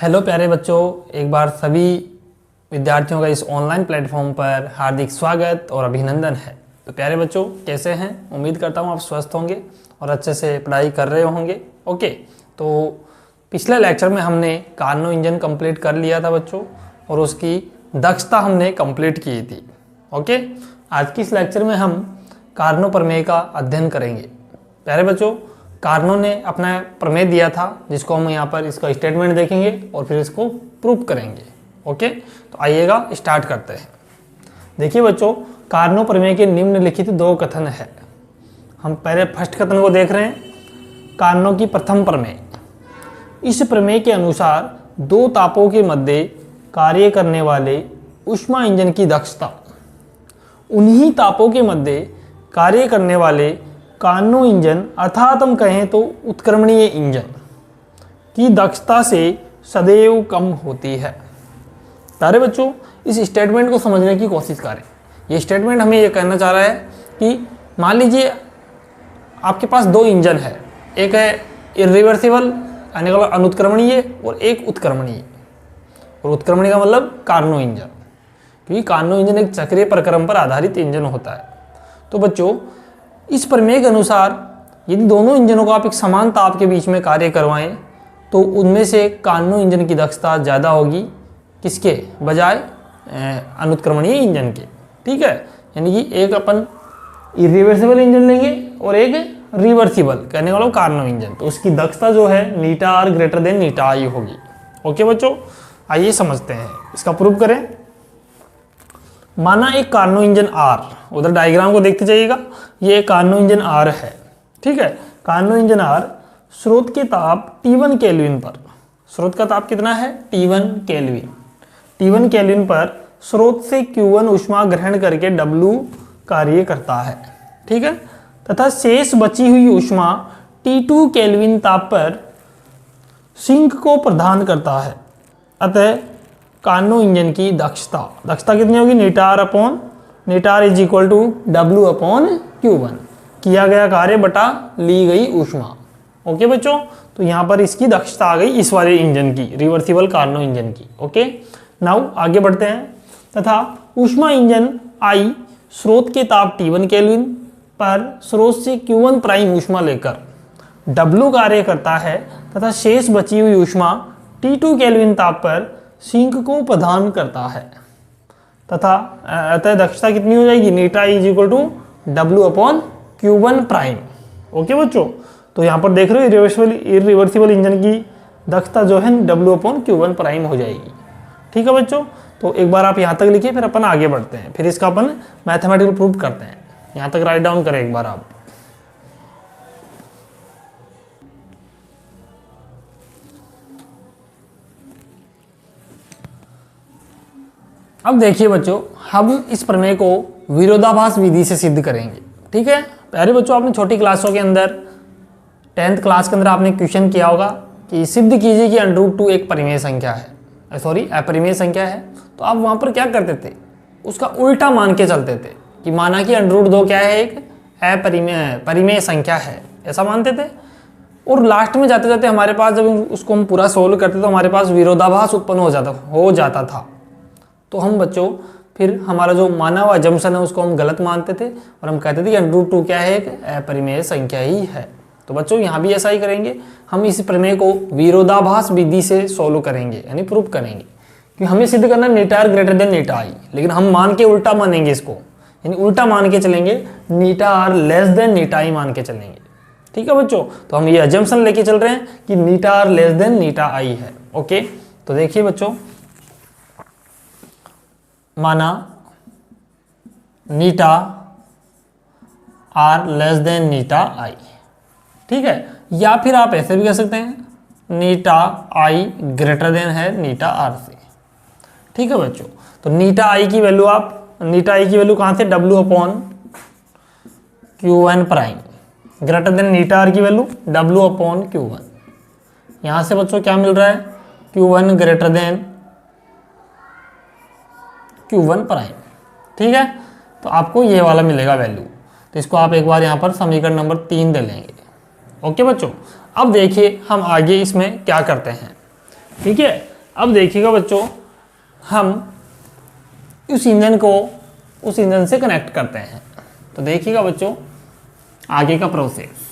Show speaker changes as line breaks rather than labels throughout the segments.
Hello प्यारे बच्चों, एक बार सभी विद्यार्थियों का इस ऑनलाइन प्लेटफॉर्म पर हार्दिक स्वागत और अभिनंदन है। तो प्यारे बच्चों, कैसे हैं? उम्मीद करता हूं आप स्वस्थ होंगे और अच्छे से पढ़ाई कर रहे होंगे। ओके, तो पिछले लेक्चर में हमने कार्नो इंजन कंप्लीट कर लिया था बच्चों, और उसकी दक्षता हमने कंप्लीट की थी। ओके, आज की इस लेक्चर में हम कार्नो प्रमेय का अध्ययन करेंगे। प्यारे बच्चों, कार्नो ने अपना प्रमेय दिया था, जिसको हम यहाँ पर इसका स्टेटमेंट देखेंगे और फिर इसको प्रूफ करेंगे। ओके, तो आइएगा स्टार्ट करते हैं। देखिए बच्चों, कार्नो प्रमेय के निम्नलिखित दो कथन है। हम पहले फर्स्ट कथन को देख रहे हैं, कार्नो की प्रथम प्रमेय। इस प्रमेय के अनुसार दो तापों के मध्य कार्य करने वाले ऊष्मा इंजन की दक्षता उन्हीं तापों के मध्य कार्य करने वाले कार्नो इंजन अर्थात हम कहें तो उत्क्रमणीय इंजन की दक्षता से सदैव कम होती है। प्यारे बच्चों, इस स्टेटमेंट को समझने की कोशिश करें। ये स्टेटमेंट हमें ये कहना चाह रहा है कि मान लीजिए आपके पास दो इंजन है, एक है इरिवर्सिबल यानी अनुत्क्रमणीय और एक उत्क्रमणीय। और उत्क्रमणीय का मतलब कार्नो इंजन, क्योंकि कार्नो इंजन एक चक्रीय प्रक्रम पर आधारित इंजन होता है। तो बच्चों, इस प्रमेय के अनुसार यदि दोनों इंजनों को आप एक समान ताप के बीच में कार्य करवाएं तो उनमें से कार्नो इंजन की दक्षता ज़्यादा होगी, किसके बजाय? अनुत्क्रमणीय इंजन के। ठीक है, यानी कि एक अपन इरिवर्सिबल इंजन लेंगे और एक रिवर्सिबल, कहने वाला कार्नो इंजन, तो उसकी दक्षता जो है eta R greater than eta आई होगी। ओके बच्चों, आइए समझते हैं, इसका प्रूफ करें। माना एक कार्नो इंजन आर, उधर डायग्राम को देखते जाइएगा, ये कार्नो इंजन आर है। ठीक है, कार्नो इंजन आर स्रोत के ताप T1 केल्विन पर, स्रोत का ताप कितना है? T1 kelvin. T1 केल्विन पर स्रोत से Q1 ऊष्मा ग्रहण करके W कार्य करता है। ठीक है, तथा शेष बची हुई ऊष्मा T2 केल्विन ताप पर सिंक को प्रदान करता है। अतः कार्नो इंजन की दक्षता कितनी होगी? Eta R upon eta R is equal to W upon Q1, किया गया कार्य बटा ली गई ऊष्मा। ओके बच्चों, तो यहाँ पर इसकी दक्षता आ गई इस वाले इंजन की, रिवर्सिबल कार्नो इंजन की। ओके, नाउ आगे बढ़ते हैं। तथा ऊष्मा इंजन आई स्रोत के ताप T1 केल्विन पर स्रोत से Q1 प्राइम ऊष्मा लेकर W कार्य करता है तथा शेष बची हुई ऊष्मा T2 केल्विन ताप पर सिंक को प्रदान करता है। तथा अतः दक्षता कितनी हो जाएगी? Eta is equal to W upon Q1 prime. Okay बच्चों, तो यहाँ पर देख रहे हो इरिवर्सिबल इंजन की दक्षता जो है डब्ल्यू अपॉन Q1 प्राइम हो जाएगी। ठीक है बच्चों, तो एक बार आप यहाँ तक लिखिए, फिर अपन आगे बढ़ते हैं, फिर इसका अपन मैथमेटिकल प्रूफ करते हैं। यहाँ तक राइट डाउन करें एक बार आप। अब देखिए बच्चों, हम इस प्रमेय को विरोधाभास विधि से सिद्ध करेंगे। ठीक है प्यारे बच्चों, आपने छोटी क्लासों के अंदर 10th क्लास के अंदर आपने क्वेश्चन किया होगा कि सिद्ध कीजिए कि √2 एक परिमेय संख्या है, सॉरी अपरिमेय संख्या है। तो आप वहाँ पर क्या करते थे? उसका उल्टा मान के चलते थे कि माना कि √2 क्या है? एक परिमेय संख्या है, ऐसा मानते थे। और लास्ट में जाते जाते हमारे पास जब उसको हम पूरा सोल्व करते तो हमारे पास विरोधाभास उत्पन्न हो जाता था। तो हम बच्चों फिर हमारा जो माना हुआ जम्पशन है उसको हम गलत मानते थे और हम कहते थे कि √2 क्या है? एक अपरिमेय संख्या ही है। तो बच्चों यहाँ भी ऐसा ही करेंगे, हम इस प्रमेय को विरोधाभास विधि से सोल्व करेंगे, यानी प्रूफ करेंगे। कि हमें सिद्ध करना नीटा आर ग्रेटर देन नीटा आई, लेकिन हम मान के उल्टा मानेंगे इसको, यानी उल्टा मान के चलेंगे, नीटा आर लेस देन नीटा आई मान के चलेंगे। ठीक है बच्चों, तो हम ये अजम्पशन लेके चल रहे हैं कि eta R less than eta आई है। ओके, तो देखिए बच्चों, माना नीटा आर लेस देन नीटा आई। ठीक है, या फिर आप ऐसे भी कह सकते हैं नीटा आई ग्रेटर देन है नीटा आर से। ठीक है बच्चों, तो नीटा आई की वैल्यू कहाँ से? W upon Q1 prime, greater than नीटा आर की वैल्यू W अपॉन Q1। यहाँ से बच्चों क्या मिल रहा है? Q1 greater than Q1 prime. ठीक है, तो आपको ये वाला मिलेगा वैल्यू। तो इसको आप एक बार यहाँ पर समीकरण नंबर 3 दे लेंगे। ओके बच्चों, अब देखिए हम आगे इसमें क्या करते हैं। ठीक है, अब देखिएगा बच्चों, हम उस इंजन को उस इंजन से कनेक्ट करते हैं। तो देखिएगा बच्चों आगे का प्रोसेस।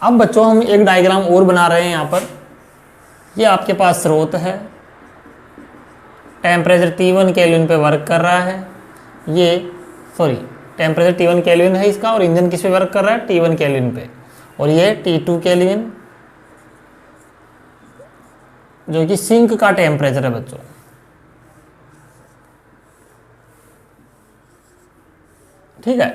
अब बच्चों हम एक डायग्राम और बना रहे हैं यहाँ पर। ये आपके पास स्रोत है, टेम्परेचर T1 केल्विन पे वर्क कर रहा है। ये टेम्परेचर T1 केल्विन है इसका, और इंजन किस पे वर्क कर रहा है, T1 केल्विन पे। और ये T2 केल्विन जो कि सिंक का टेम्परेचर है बच्चों। ठीक है।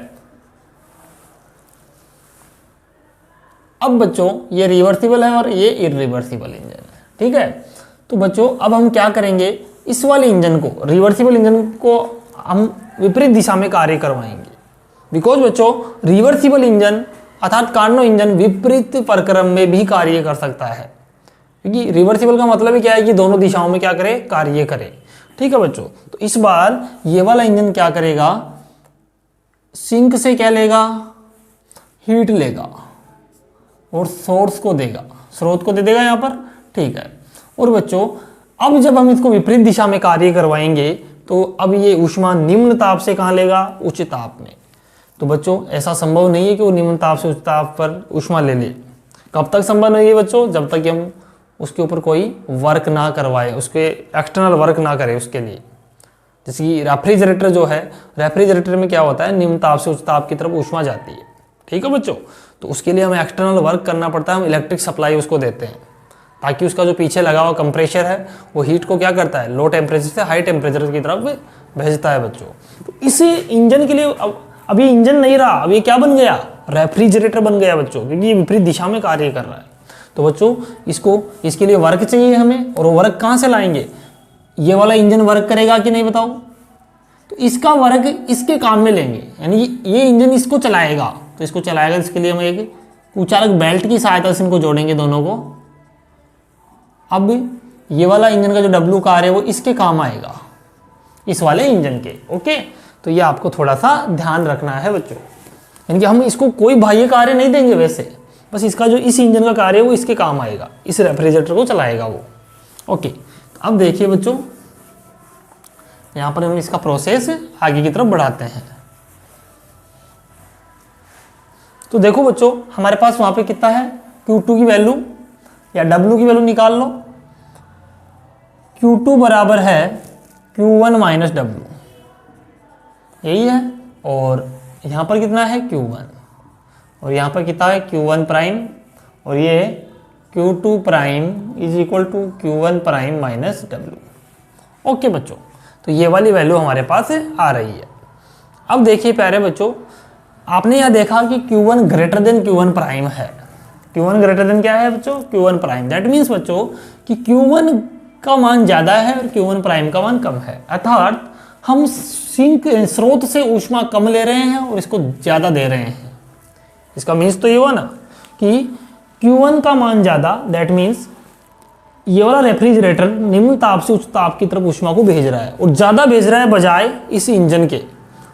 अब बच्चों ये रिवर्सिबल है और ये इरिवर्सिबल इंजन है। ठीक है। तो बच्चों अब हम क्या करेंगे, इस वाले इंजन को, रिवर्सिबल इंजन को हम विपरीत दिशा में कार्य करवाएंगे। बिकॉज बच्चों रिवर्सिबल इंजन अर्थात कार्नो इंजन विपरीत प्रक्रम में भी कार्य कर सकता है, क्योंकि रिवर्सिबल का मतलब ही क्या है कि दोनों दिशाओं में क्या करे, कार्य करे। ठीक है बच्चों। तो इस बार ये वाला इंजन क्या करेगा, सिंक से क्या लेगा, हीट लेगा और सोर्स को देगा, स्रोत को दे देगा यहाँ पर। ठीक है। और बच्चों अब जब हम इसको विपरीत दिशा में कार्य करवाएंगे तो अब ये ऊष्मा निम्न ताप से कहाँ लेगा, उच्च ताप में। तो बच्चों ऐसा संभव नहीं है कि वो निम्न ताप से उच्च ताप पर ऊष्मा ले ले। कब तक संभव नहीं है बच्चों, जब तक कि हम उसके ऊपर कोई वर्क ना करवाए, उसके एक्सटर्नल वर्क ना करे उसके लिए। जैसे कि रेफ्रिजरेटर जो है, रेफ्रिजरेटर में क्या होता है, निम्न ताप से उच्च ताप की तरफ ऊष्मा जाती है। ठीक है बच्चों। तो उसके लिए हमें एक्सटर्नल वर्क करना पड़ता है, हम इलेक्ट्रिक सप्लाई उसको देते हैं, ताकि उसका जो पीछे लगा हुआ कंप्रेशर है वो हीट को क्या करता है, लो टेम्परेचर से हाई टेम्परेचर की तरफ भेजता है बच्चों। तो इस इंजन के लिए अब ये इंजन नहीं रहा, अब ये क्या बन गया, रेफ्रिजरेटर बन गया बच्चों, क्योंकि ये विपरीत दिशा में कार्य कर रहा है। तो बच्चों इसके लिए वर्क चाहिए हमें, और वो वर्क कहाँ से लाएंगे, ये वाला इंजन वर्क करेगा कि नहीं बताओ। तो इसका वर्क इसके काम में लेंगे, यानी ये इंजन इसको चलाएगा। तो इसको चलाएगा, इसके लिए हम एक कुचालक बेल्ट की सहायता से इनको जोड़ेंगे दोनों को। अब ये वाला इंजन का जो डब्ल्यू कार है वो इसके काम आएगा, इस वाले इंजन के। ओके। तो ये आपको थोड़ा सा ध्यान रखना है बच्चों, यानी कि हम इसको कोई बाह्य कार्य नहीं देंगे वैसे, बस इसका जो इस इंजन का कार्य है वो इसके काम आएगा, इस रेफ्रिजरेटर को चलाएगा वो। ओके। तो अब देखिए बच्चों, यहाँ पर हम इसका प्रोसेस आगे की तरफ बढ़ाते हैं। तो देखो बच्चों हमारे पास वहाँ पे कितना है, Q2 की वैल्यू या W की वैल्यू निकाल लो। Q2 बराबर है Q1 माइनस W, यही है। और यहाँ पर कितना है, Q1, और यहाँ पर कितना है, Q1 प्राइम, और ये Q2 prime is equal to Q1 prime minus W। Okay बच्चों, तो ये वाली वैल्यू हमारे पास आ रही है। अब देखिए प्यारे बच्चों, आपने यहाँ देखा कि Q1 greater than Q1 prime है। Q1 ग्रेटर देन क्या है बच्चों, Q1 प्राइम। दैट मीन्स बच्चों कि Q1 का मान ज़्यादा है और Q1 प्राइम का मान कम है, अर्थात हम सिंक स्रोत से ऊष्मा कम ले रहे हैं और इसको ज़्यादा दे रहे हैं। इसका मीन्स तो ये हुआ ना कि Q1 का मान ज़्यादा, दैट मीन्स ये वाला रेफ्रिजरेटर निम्न ताप से उच्च ताप की तरफ ऊष्मा को भेज रहा है, और ज़्यादा भेज रहा है बजाय इस इंजन के।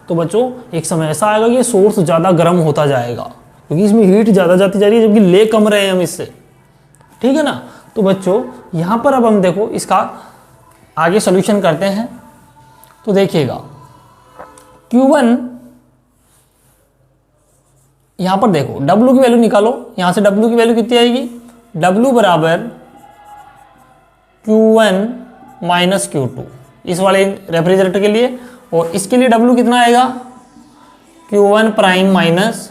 तो बच्चों एक समय ऐसा आएगा कि ये सोर्स ज़्यादा गर्म होता जाएगा, क्योंकि इसमें हीट ज़्यादा जाती जा रही है, जबकि ले कम रहे हैं हम इससे। ठीक है ना। तो बच्चों यहाँ पर अब हम देखो इसका आगे सोल्यूशन करते हैं। तो देखिएगा Q1, यहाँ पर देखो W की वैल्यू निकालो, यहाँ से W की वैल्यू कितनी आएगी, W बराबर Q1 माइनस Q2 इस वाले रेफ्रिजरेटर के लिए, और इसके लिए W कितना आएगा, Q1 prime minus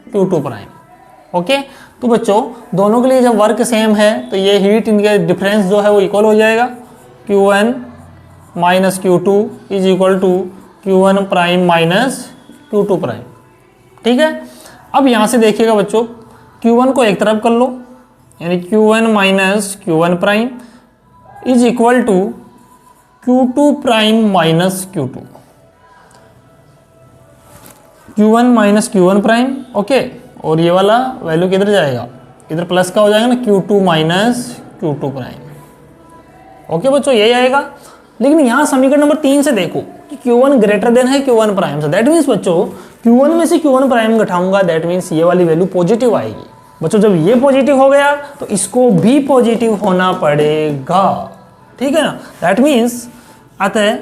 Q2 prime. Okay. तो बच्चों दोनों के लिए जब वर्क सेम है तो ये हीट इनके डिफरेंस जो है वो इक्वल हो जाएगा, Q1 minus Q2 is equal to Q1 prime minus Q2 prime. ठीक है। अब यहाँ से देखिएगा बच्चों, Q1 को एक तरफ कर लो, यानी Q1 minus Q1 prime is equal to Q2 prime minus Q2, Q1 minus Q1 prime. Okay. और ये वाला वैल्यू किधर जाएगा, इधर प्लस का हो जाएगा ना, Q2 minus Q2 prime. Okay बच्चों यही आएगा। लेकिन यहाँ समीकरण नंबर 3 से देखो कि Q1 ग्रेटर देन है Q1 प्राइम से। दैट मीन्स बच्चों Q1 में से Q1 प्राइम घटाऊंगा, दैट मीन्स ये वाली वैल्यू पॉजिटिव आएगी। बच्चों जब ये पॉजिटिव हो गया तो इसको भी पॉजिटिव होना पड़ेगा, ठीक है ना। दैट मीन्स अतः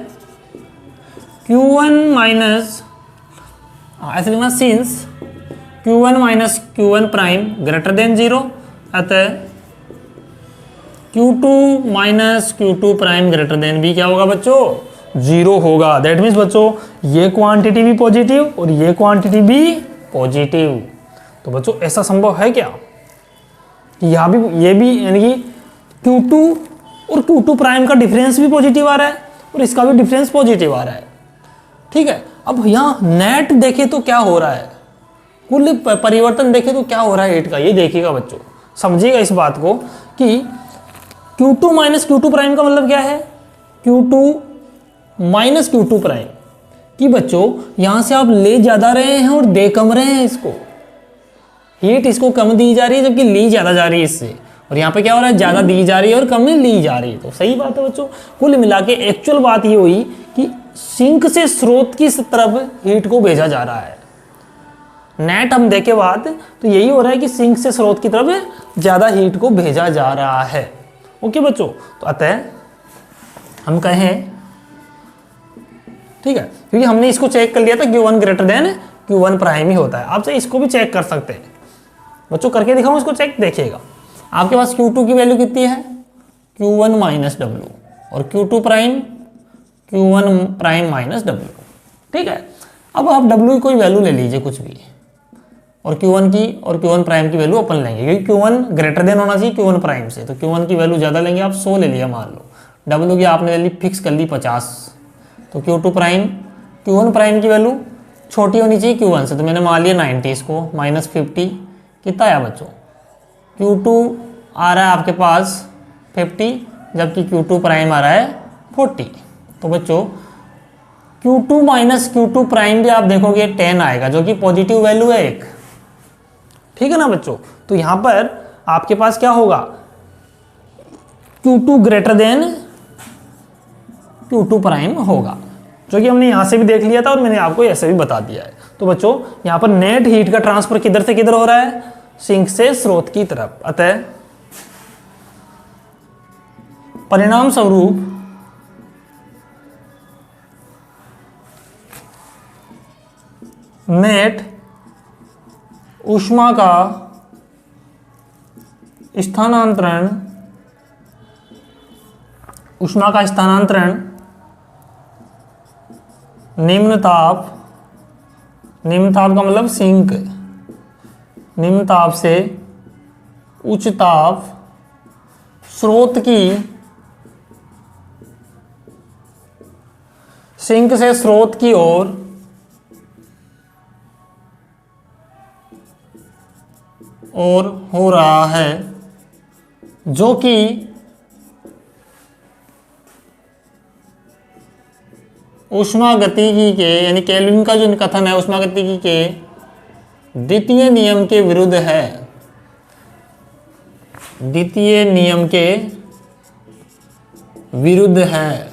Q1 माइनस, ऐसे लिखना, since Q1 minus Q1 prime greater then 0, अतः Q2 minus Q2 prime greater then भी क्या होगा बच्चों, 0 होगा। दैट मीन्स बच्चों ये क्वांटिटी भी पॉजिटिव और ये क्वांटिटी भी पॉजिटिव। तो बच्चों ऐसा संभव है क्या कि यहाँ भी ये भी, यानी कि Q2 और Q2 प्राइम का डिफरेंस भी पॉजिटिव आ रहा है और इसका भी डिफरेंस पॉजिटिव आ रहा है, ठीक है। अब यहाँ नेट देखे तो क्या हो रहा है, कुल परिवर्तन देखे तो क्या हो रहा है हीट का, ये देखिएगा बच्चों, समझिएगा इस बात को कि Q2 माइनस Q2 प्राइम का मतलब क्या है, Q2 माइनस Q2 प्राइम कि बच्चों यहाँ से आप ले ज़्यादा रहे हैं और दे कम रहे हैं, इसको हीट इसको कम दी जा रही है जबकि ली ज़्यादा जा रही है इससे, और यहाँ पे क्या हो रहा है, ज़्यादा दी जा रही है और कम में ली जा रही है। तो सही बात है बच्चों, कुल मिला के एक्चुअल बात ये हुई कि सिंक से स्रोत की तरफ हीट को भेजा जा रहा है। नेट हम देखे बाद तो यही हो रहा है कि सिंक से स्रोत की तरफ ज़्यादा हीट को भेजा जा रहा है। ओके बच्चों, तो अतः हम कहें, ठीक है, क्योंकि हमने इसको चेक कर लिया था Q1 greater than Q1 prime ही होता है। आप चाहे इसको भी चेक कर सकते हैं बच्चों, करके दिखाऊं इसको चेक, देखिएगा आपके पास Q2 की वैल्यू कितनी है, Q1 माइनस W, और Q2 prime Q1 prime minus W, ठीक है। अब आप W की कोई वैल्यू ले लीजिए कुछ भी, और Q1 की और Q1 प्राइम की वैल्यू अपन लेंगे, क्योंकि Q1 ग्रेटर देन होना चाहिए Q1 प्राइम से, तो Q1 की वैल्यू ज़्यादा लेंगे, आप 100 ले लिया मान लो, W की आपने वैल्यू फिक्स कर ली 50, तो Q2 प्राइम Q1 प्राइम की वैल्यू छोटी होनी चाहिए Q1 से, तो मैंने मान लिया 90, इसको माइनस 50 कितना आया बच्चों, Q2 आ रहा है आपके पास 50 जबकि Q2 प्राइम आ रहा है 40। तो बच्चों Q2 माइनस Q2 प्राइम भी आप देखोगे 10 आएगा, जो कि पॉजिटिव वैल्यू है एक, ठीक है ना बच्चों। तो यहाँ पर आपके पास क्या होगा, Q2 greater than Q2 prime होगा, जो कि हमने यहाँ से भी देख लिया था और मैंने आपको ऐसे भी बता दिया है। तो बच्चों यहाँ पर नेट हीट का ट्रांसफर किधर से किधर हो रहा है, सिंक से स्रोत की तरफ। अतः परिणाम स्वरूप नेट ऊष्मा का स्थानांतरण, निम्न ताप का मतलब सिंक, निम्न ताप से उच्च ताप स्रोत की, सिंक से स्रोत की ओर हो रहा है, जो कि ऊष्मागतिकी के, यानी केल्विन का जो कथन है ऊष्मागतिकी के द्वितीय नियम के विरुद्ध है, द्वितीय नियम के विरुद्ध है।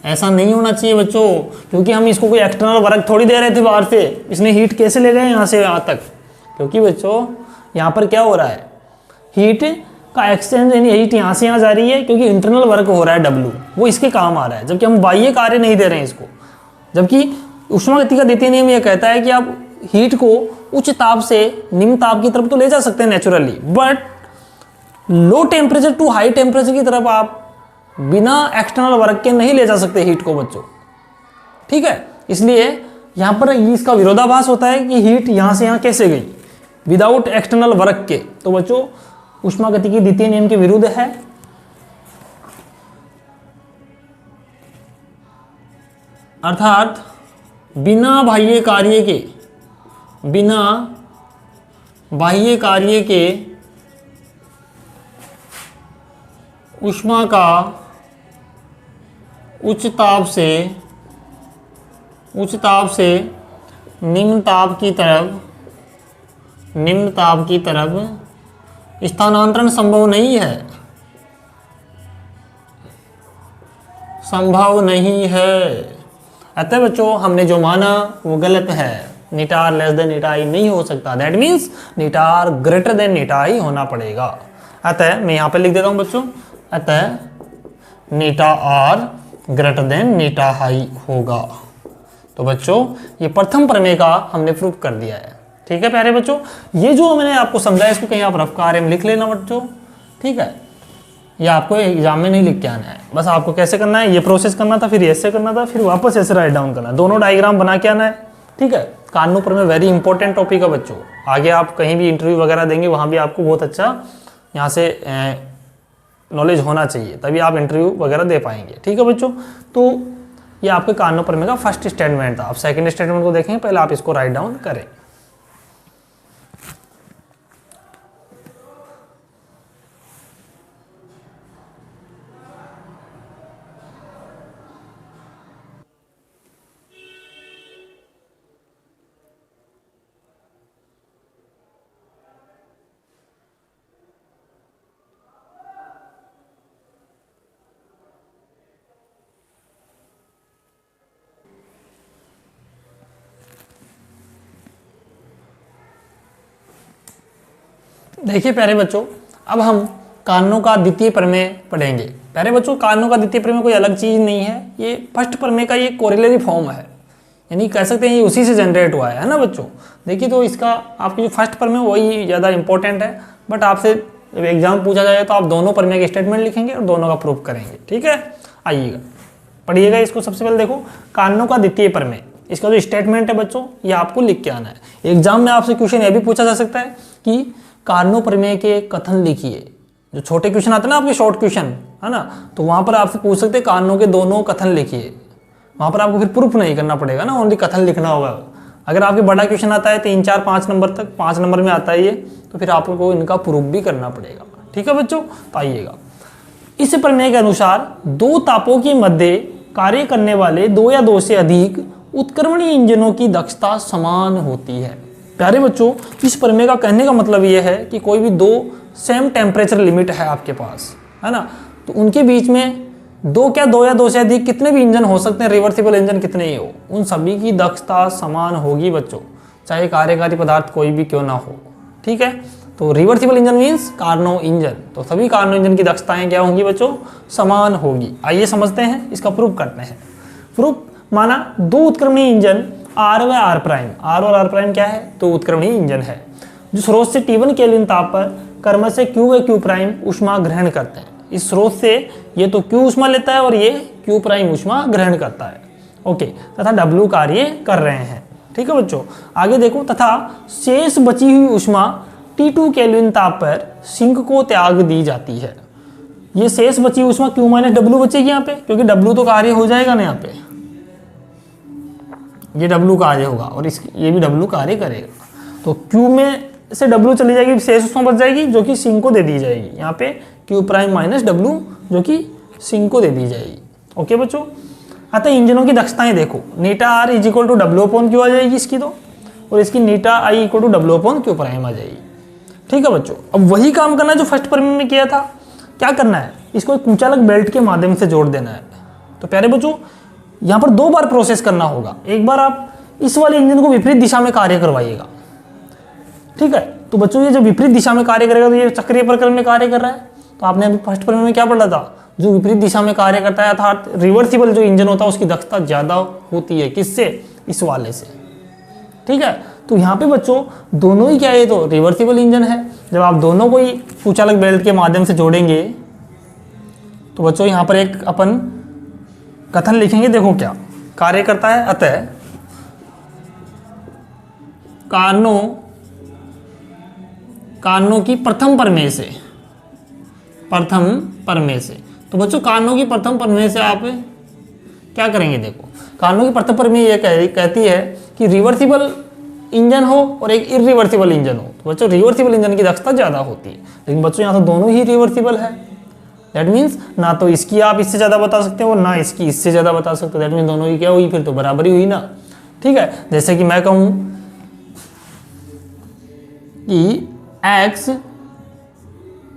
ऐसा नहीं होना चाहिए बच्चों, क्योंकि हम इसको कोई एक्सटर्नल वर्क थोड़ी दे रहे थे बाहर से, इसने हीट कैसे ले गए यहाँ से यहाँ तक, क्योंकि बच्चों यहाँ पर क्या हो रहा है, हीट का एक्सचेंज, यानी हीट यहाँ से यहाँ जा रही है, क्योंकि इंटरनल वर्क हो रहा है W, वो इसके काम आ रहा है, जबकि हम बाह्य कार्य नहीं दे रहे हैं इसको। जबकि ऊष्मागतिकी का द्वितीय नियम यह कहता है कि आप हीट को उच्च ताप से निम्न ताप की तरफ तो ले जा सकते हैं naturally, but low temperature to high temperature की तरफ आप बिना एक्सटर्नल वर्क के नहीं ले जा सकते हीट को बच्चों, ठीक है। इसलिए यहाँ पर इसका विरोधाभास होता है कि हीट यहाँ से यहाँ कैसे गई विदाउट एक्सटर्नल वर्क के। तो बच्चों ऊष्मागतिकी द्वितीय नियम के विरुद्ध है। अर्थात बिना बाह्य कार्य के ऊष्मा का उच्च ताप से निम्न ताप की तरफ स्थानांतरण संभव नहीं है। अतः बच्चों हमने जो माना वो गलत है, eta R less than eta I नहीं हो सकता। That means eta R greater than eta I होना पड़ेगा। अतः मैं यहाँ पे लिख देता हूँ बच्चों, अतः नीटा आर ग्रेटर देन नीटा आई होगा। तो बच्चों ये प्रथम प्रमेय का हमने प्रूफ कर दिया है। ठीक है प्यारे बच्चों, ये जो मैंने आपको समझाया इसको कहीं आप रफ कार्य में लिख लेना बच्चों। ठीक है, ये आपको एग्जाम में नहीं लिख के आना है, बस आपको कैसे करना है, ये प्रोसेस करना था, फिर ऐसे करना था, फिर वापस ऐसे राइट डाउन करना है, दोनों डायग्राम बना के आना है। ठीक है, कानून प्रमेय वेरी इंपॉर्टेंट टॉपिक है बच्चों। आगे आप कहीं भी इंटरव्यू वगैरह देंगे वहाँ भी आपको बहुत अच्छा यहाँ से नॉलेज होना चाहिए, तभी आप इंटरव्यू वगैरह दे पाएंगे। ठीक है बच्चों, तो ये आपके कानून प्रमेय का फर्स्ट स्टेटमेंट था। आप सेकंड स्टेटमेंट को देखेंगे, पहले आप इसको राइट डाउन करें। देखिए प्यारे बच्चों, अब हम कानूनों का द्वितीय प्रमेय पढ़ेंगे। प्यारे बच्चों, कानूनों का द्वितीय प्रमेय कोई अलग चीज़ नहीं है, ये फर्स्ट प्रमेय का ये कोरिलेरी फॉर्म है, यानी कह सकते हैं ये उसी से जनरेट हुआ है ना बच्चों। देखिए तो इसका आपकी जो फर्स्ट प्रमेय वही ज़्यादा इंपॉर्टेंट है, बट आपसे जब एग्जाम पूछा जाएगा तो आप दोनों प्रमेय के स्टेटमेंट लिखेंगे और दोनों का प्रूफ करेंगे। ठीक है, आइएगा पढ़िएगा इसको। सबसे पहले देखो कानूनों का द्वितीय प्रमेय, इसका जो स्टेटमेंट है बच्चों ये आपको लिख के आना है। एग्जाम में आपसे क्वेश्चन यह भी पूछा जा सकता है कि कानून प्रमेय के कथन लिखिए। जो छोटे क्वेश्चन आते हैं ना आपके शॉर्ट क्वेश्चन है ना, तो वहां पर आपसे पूछ सकते हैं कानूनों के दोनों कथन लिखिए। वहां पर आपको फिर प्रूफ नहीं करना पड़ेगा ना, ओनली कथन लिखना होगा। अगर आपके बड़ा क्वेश्चन आता है 3, 4, 5 नंबर तक, 5 नंबर में आता है ये, तो फिर आपको इनका प्रूफ भी करना पड़ेगा। ठीक है बच्चों, तो आइएगा। इस प्रमेय के अनुसार दो तापों के मध्य कार्य करने वाले दो या दो से अधिक उत्क्रमणीय इंजनों की दक्षता समान होती है। प्यारे बच्चों, इस प्रमेय का कहने का मतलब यह है कि कोई भी दो सेम टेम्परेचर लिमिट है आपके पास, है ना, तो उनके बीच में दो या दो से अधिक कितने भी इंजन हो सकते हैं, रिवर्सिबल इंजन कितने ही हो, उन सभी की दक्षता समान होगी बच्चों, चाहे कार्यकारी पदार्थ कोई भी क्यों ना हो। ठीक है, तो reversible engine means Carnot engine, तो सभी कार्नो इंजन की दक्षताएं क्या होंगी बच्चों, समान होगी। आइए समझते हैं, इसका प्रूफ करते हैं। प्रूफ माना दो उत्क्रमणीय इंजन आर व आर प्राइम, आर और आर प्राइम क्या है, तो उत्क्रमणीय इंजन है, जो स्रोत से T1 केल्विन ताप पर क्रमशः Q व Q प्राइम ऊष्मा ग्रहण करते हैं। इस स्रोत से ये तो Q ऊष्मा लेता है और ये Q प्राइम ऊष्मा ग्रहण करता है। ओके, तथा W कार्य कर रहे हैं। ठीक है बच्चों, आगे देखो, तथा शेष बची हुई ऊष्मा T2 केल्विन ताप पर सिंक को त्याग दी जाती है। ये शेष बची ऊष्मा Q माइनस W बचेगी यहाँ पे, क्योंकि W तो कार्य हो जाएगा ना यहाँ पे, ये W कार्य होगा और ये भी W कार्य करेगा, तो Q में से W चली जाएगी, शेष ऊष्मा बच जाएगी जो कि सिंक को दे दी जाएगी। यहाँ पे Q प्राइम माइनस W जो कि सिंक को दे दी जाएगी। ओके बच्चों, अतः इंजनों की दक्षताएं देखो, eta R is equal to W upon Q आ जाएगी इसकी तो, और इसकी eta I equal to W upon Q prime आ जाएगी। ठीक है बच्चों, अब वही काम करना है जो फर्स्ट प्रमेय में किया था। क्या करना है, इसको एक कुचालक बेल्ट के माध्यम से जोड़ देना है। तो प्यारे बच्चों, यहाँ पर दो बार प्रोसेस करना होगा। एक बार आप इस वाले इंजन को विपरीत दिशा में कार्य करवाइएगा। ठीक है, तो बच्चों ये जब विपरीत दिशा में कार्य करेगा तो ये चक्रीय प्रक्रम में कार्य कर रहा है। तो आपने अभी फर्स्ट प्रमेय में क्या पढ़ा था, जो विपरीत दिशा में कार्य करता है अर्थात रिवर्सिबल जो इंजन होता है उसकी दक्षता ज्यादा होती है, किससे, इस वाले से। ठीक है, तो यहाँ पे बच्चों दोनों ही क्या है, तो रिवर्सिबल इंजन है। जब आप दोनों को ही कुचालक बेल्ट के माध्यम से जोड़ेंगे तो बच्चों यहाँ पर एक अपन कथन लिखेंगे। देखो क्या कार्य करता है, अतः कानों की प्रथम प्रमेय से, तो बच्चों कानों की प्रथम प्रमेय से आप क्या करेंगे, देखो कानों की प्रथम प्रमेय यह कहती है कि रिवर्सिबल इंजन हो और एक इरिवर्सिबल इंजन हो, तो बच्चों रिवर्सिबल इंजन की दक्षता ज़्यादा होती है। लेकिन बच्चों यहाँ तो दोनों ही रिवर्सिबल है, दैट मीन्स ना तो इसकी आप इससे ज़्यादा बता सकते हो और ना इसकी इससे ज़्यादा बता सकते हो। दैट मीन्स दोनों की क्या हुई, फिर तो बराबरी हुई ना। ठीक है, जैसे कि मैं कहूँ कि x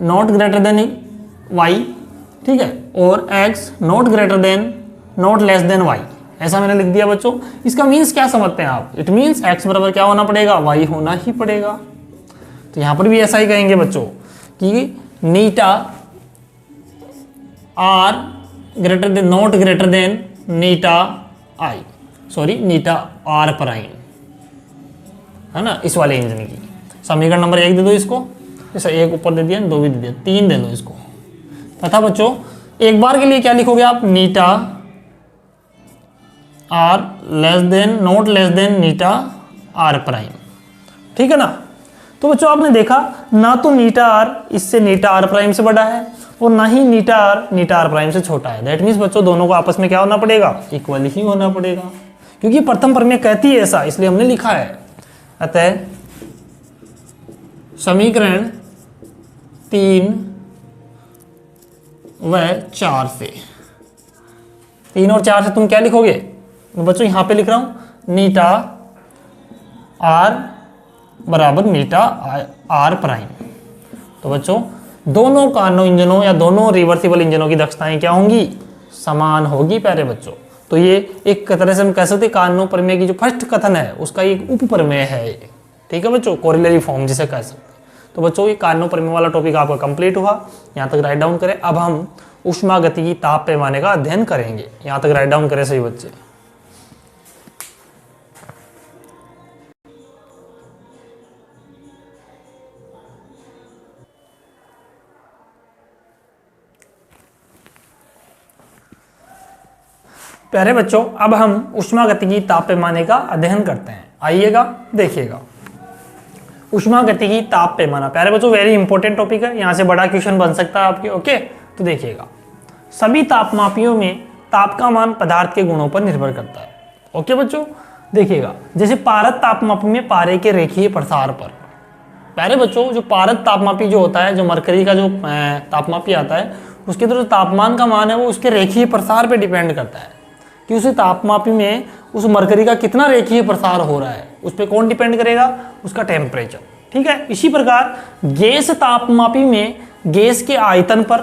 not greater then y, ठीक है, और x not less then y, ऐसा मैंने लिख दिया बच्चों। इसका मीन्स क्या समझते हैं आप? इट मीन्स एक्स बराबर क्या होना पड़ेगा? वाई होना ही पड़ेगा। तो यहाँ पर भी ऐसा ही कहेंगे बच्चों कि eta R greater than not greater than eta I, sorry eta R prime, है ना, इस वाले इंजन की। समीकरण नंबर 1 दे दो इसको, जैसे 1 ऊपर दे दिया, 2 भी दे दिया, 3 दे दो इसको। तथा बच्चों एक बार के लिए क्या लिखोगे आप? Eta R less than not less than Neeta R prime, ठीक है ना। तो बच्चों आपने देखा ना तो नीटा आर इससे नीटा आर प्राइम से बड़ा है और ना ही नीटा आर प्राइम से छोटा है। दैट मीन्स बच्चों दोनों को आपस में क्या होना पड़ेगा? इक्वल ही होना पड़ेगा, क्योंकि प्रथम प्रमेय कहती है ऐसा, इसलिए हमने लिखा है। अतः समीकरण 3 व 4 से, 3 और 4 से तुम क्या लिखोगे? तो बच्चों यहां पे लिख रहा हूं नीटा आर बराबर नीटा आर प्राइम। तो बच्चों दोनों कार्नो इंजनों या दोनों रिवर्सिबल इंजनों की दक्षताएं क्या होंगी? समान होगी प्यारे बच्चों। तो ये एक तरह से हम कह सकते हैं कार्नो प्रमेय की जो फर्स्ट कथन है उसका एक उप प्रमेय है, ठीक है बच्चों, कोरिलेरी फॉर्म जिसे कह सकते हैं। तो बच्चों ये कार्नो प्रमेय वाला टॉपिक आपका कंप्लीट हुआ, यहाँ तक राइट डाउन करें। अब हम ऊष्मागतिकी ताप पैमाने का अध्ययन करेंगे, यहाँ तक राइट डाउन करें सही बच्चे। प्यारे बच्चों अब हम ऊष्मागतिकी ताप पैमाने का अध्ययन करते हैं। आइएगा देखिएगा, ऊष्मागतिकी ताप पैमाना प्यारे बच्चों वेरी इंपॉर्टेंट टॉपिक है, यहाँ से बड़ा क्वेश्चन बन सकता है आपके। ओके, तो देखिएगा सभी तापमापियों में ताप का मान पदार्थ के गुणों पर निर्भर करता है। ओके बच्चों, देखिएगा जैसे पारद तापमापी में पारे के रेखीय प्रसार पर। प्यारे बच्चों जो पारद तापमापी जो होता है, जो मरकरी का जो तापमापी आता है, उसके अंदर जो तापमान का मान है वो उसके रेखीय प्रसार पर डिपेंड करता है कि उस तापमापी में उस मरकरी का कितना रेखीय प्रसार हो रहा है, उस पर कौन डिपेंड करेगा? उसका टेम्परेचर, ठीक है। इसी प्रकार गैस तापमापी में गैस के आयतन पर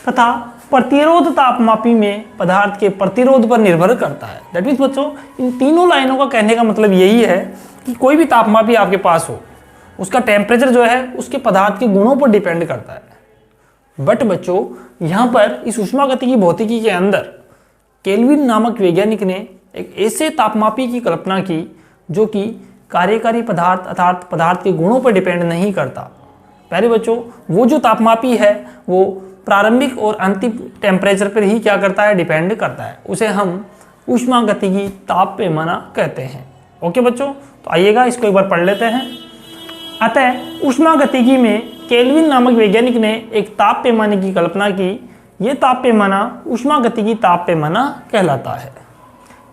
तथा प्रतिरोध तापमापी में पदार्थ के प्रतिरोध पर निर्भर करता है। दैट मीन्स बच्चों इन तीनों लाइनों का कहने का मतलब यही है कि कोई भी तापमापी आपके पास हो, उसका टेम्परेचर जो है उसके पदार्थ के गुणों पर डिपेंड करता है। बट बच्चों यहाँ पर इस ऊष्मागतिकी भौतिकी के अंदर केल्विन नामक वैज्ञानिक ने एक ऐसे तापमापी की कल्पना की जो कि कार्यकारी पदार्थ अर्थात पदार्थ के गुणों पर डिपेंड नहीं करता। प्यारे बच्चों वो जो तापमापी है वो प्रारंभिक और अंतिम टेम्परेचर पर ही क्या करता है? डिपेंड करता है। उसे हम ऊष्मागतिकी ताप पैमाना कहते हैं। ओके बच्चों, तो आइएगा इसको एक बार पढ़ लेते हैं। अतः ऊष्मागतिकी में केल्विन नामक वैज्ञानिक ने एक ताप पैमाने की कल्पना की। यह ताप पैमाना ऊष्मागतिकी ताप पैमाना कहलाता है।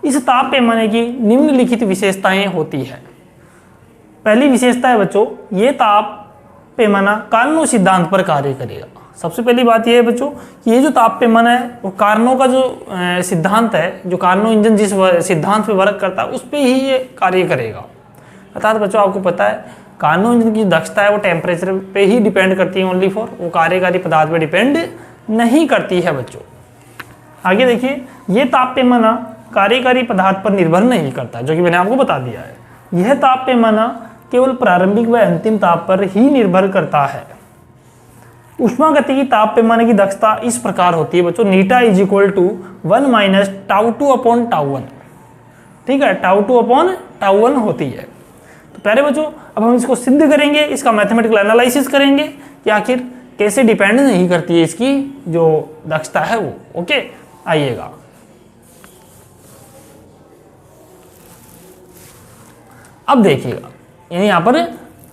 इस ताप पैमाने की निम्नलिखित विशेषताएं होती है। पहली विशेषता है बच्चों, ये ताप पैमाना कार्नो सिद्धांत पर कार्य करेगा। सबसे पहली बात यह है बच्चों कि ये जो ताप पैमाना है वो कार्नो का जो सिद्धांत है, जो कार्नो इंजन जिस सिद्धांत पे वर्क करता है उस पर ही ये कार्य करेगा। अर्थात बच्चों आपको पता है कार्नो इंजन की दक्षता है वो टेम्परेचर पे ही डिपेंड करती है ओनली फॉर, वो कार्यकारी पदार्थ पे डिपेंड नहीं करती है बच्चों। आगे देखिए, ये ताप पैमाना कार्यकारी पदार्थ पर निर्भर नहीं करता, जो कि मैंने आपको बता दिया है। यह ताप पैमाना केवल प्रारंभिक व अंतिम ताप पर ही निर्भर करता है। ऊष्मागतिकी ताप पैमाने की दक्षता इस प्रकार होती है बच्चों, eta is equal to 1 minus τ2 upon τ1, ठीक है, τ2 अपॉन τ1 होती है। तो प्यारे बच्चों अब हम इसको सिद्ध करेंगे, इसका मैथमेटिकल एनालिसिस करेंगे कि आखिर कैसे डिपेंड नहीं करती है इसकी जो दक्षता है वो। ओके, आइएगा अब देखिएगा, यानी यहाँ पर